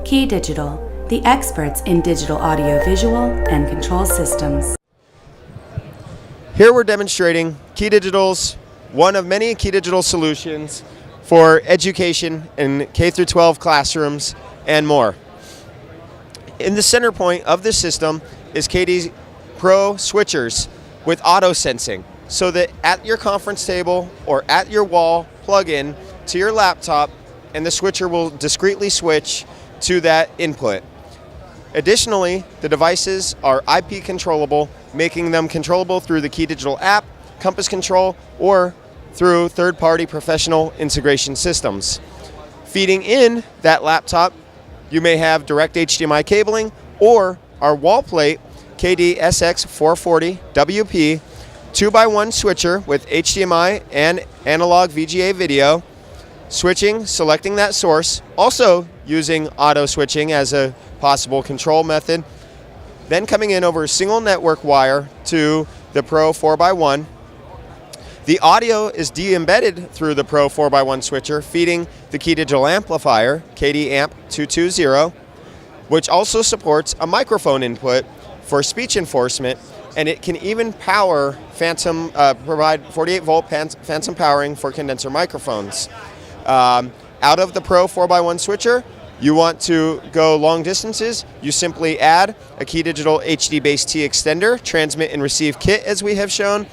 KeyDigital, the experts in digital audio-visual and control systems. Here we're demonstrating KeyDigital's one of many KeyDigital solutions for education in K-12 classrooms and more. In the center point of this system is KD Pro switchers with auto sensing, so that at your conference table or at your wall, plug in to your laptop and the switcher will discreetly switch to that input. Additionally, the devices are IP controllable, making them controllable through the KeyDigital app, Compass Control, or through third-party professional integration systems. Feeding in that laptop, you may have direct HDMI cabling or our wall plate KD-SX440WP 2x1 switcher with HDMI and analog VGA video, switching, selecting that source, also using auto switching as a possible control method, then coming in over a single network wire to the Pro 4x1. The audio is de-embedded through the Pro 4x1 switcher, feeding the KeyDigital amplifier, KD-Amp220, which also supports a microphone input for speech enforcement, and it can even power provide 48-volt phantom powering for condenser microphones. Out of the Pro 4x1 switcher, you want to go long distances, you simply add a KeyDigital HD Base T extender, transmit and receive kit as we have shown,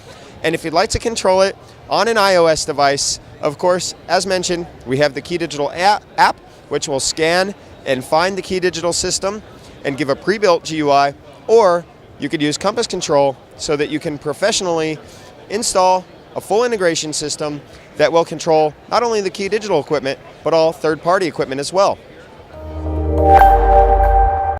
and if you'd like to control it on an iOS device, of course, as mentioned, we have the KeyDigital app, which will scan and find the KeyDigital system and give a pre-built GUI, or you could use Compass Control so that you can professionally install a full integration system that will control not only the KeyDigital equipment, but all third-party equipment as well.